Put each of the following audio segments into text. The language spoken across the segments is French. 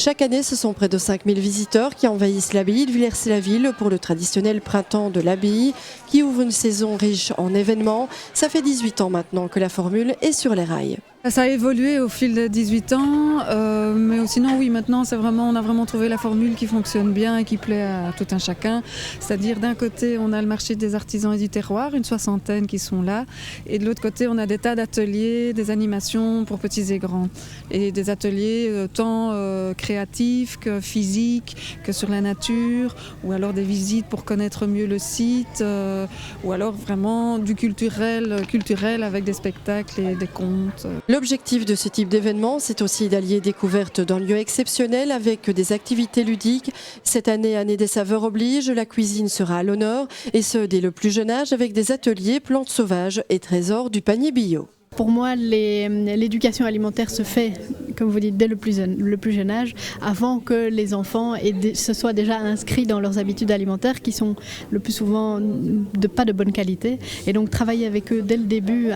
Chaque année, ce sont près de 5000 visiteurs qui envahissent l'abbaye de Villers-la-Ville pour le traditionnel printemps de l'abbaye qui ouvre une saison riche en événements. Ça fait 18 ans maintenant que la formule est sur les rails. Ça a évolué au fil des 18 ans, mais sinon oui, maintenant on a vraiment trouvé la formule qui fonctionne bien et qui plaît à tout un chacun. C'est-à-dire d'un côté on a le marché des artisans et du terroir, une 60aine qui sont là, et de l'autre côté on a des tas d'ateliers, des animations pour petits et grands, et des ateliers tant créatifs que physiques, que sur la nature, ou alors des visites pour connaître mieux le site, ou alors vraiment du culturel avec des spectacles et des contes. L'objectif de ce type d'événement, c'est aussi d'allier découverte d'un lieu exceptionnel avec des activités ludiques. Cette année, année des saveurs oblige, la cuisine sera à l'honneur, et ce dès le plus jeune âge avec des ateliers plantes sauvages et trésors du panier bio. Pour moi, l'éducation alimentaire se fait, comme vous dites, dès le plus jeune âge, avant que les enfants se soient déjà inscrits dans leurs habitudes alimentaires qui sont le plus souvent pas de bonne qualité. Et donc travailler avec eux dès le début,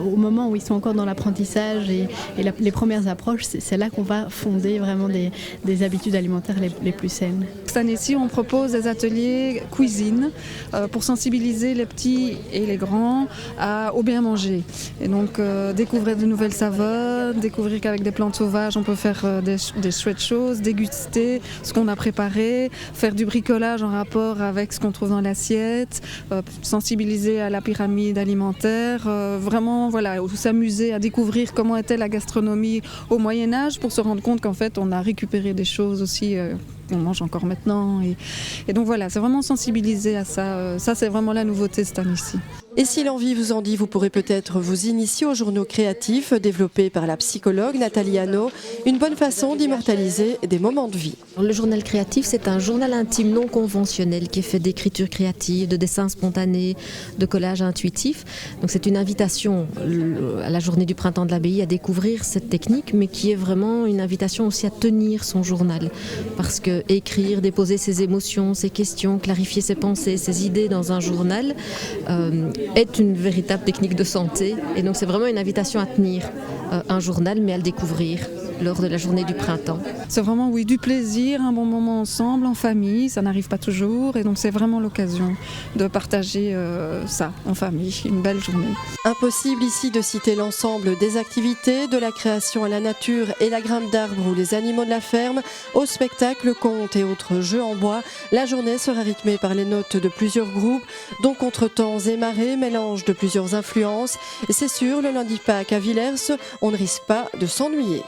au moment où ils sont encore dans l'apprentissage et les premières approches, c'est là qu'on va fonder vraiment des habitudes alimentaires les plus saines. Cette année-ci, on propose des ateliers cuisine pour sensibiliser les petits et les grands au bien manger. Et donc découvrir de nouvelles saveurs, découvrir qu'avec des plantes sauvages on peut faire des chouettes choses, déguster ce qu'on a préparé, faire du bricolage en rapport avec ce qu'on trouve dans l'assiette, sensibiliser à la pyramide alimentaire, vraiment voilà, s'amuser à découvrir comment était la gastronomie au Moyen-Âge pour se rendre compte qu'en fait on a récupéré des choses aussi qu'on mange encore maintenant. Et donc voilà, c'est vraiment sensibiliser à ça. Ça, c'est vraiment la nouveauté cette année-ci. Et si l'envie vous en dit, vous pourrez peut-être vous initier aux journaux créatifs développés par la psychologue Nathalie Hanot. Une bonne façon d'immortaliser des moments de vie. Le journal créatif, c'est un journal intime non conventionnel qui est fait d'écriture créative, de dessins spontanés, de collages intuitifs. Donc c'est une invitation à la journée du printemps de l'abbaye à découvrir cette technique, mais qui est vraiment une invitation aussi à tenir son journal. Parce que écrire, déposer ses émotions, ses questions, clarifier ses pensées, ses idées dans un journal est une véritable technique de santé. Et donc c'est vraiment une invitation à tenir un journal, mais à le découvrir lors de la journée du printemps. C'est vraiment du plaisir, un bon moment ensemble, en famille, ça n'arrive pas toujours, et donc c'est vraiment l'occasion de partager ça en famille, une belle journée. Impossible ici de citer l'ensemble des activités, de la création à la nature et la grimpe d'arbres ou les animaux de la ferme, au spectacle, contes et autres jeux en bois. La journée sera rythmée par les notes de plusieurs groupes, dont contretemps et marées, mélange de plusieurs influences. Et c'est sûr, le lundi Pâques à Villers, on ne risque pas de s'ennuyer.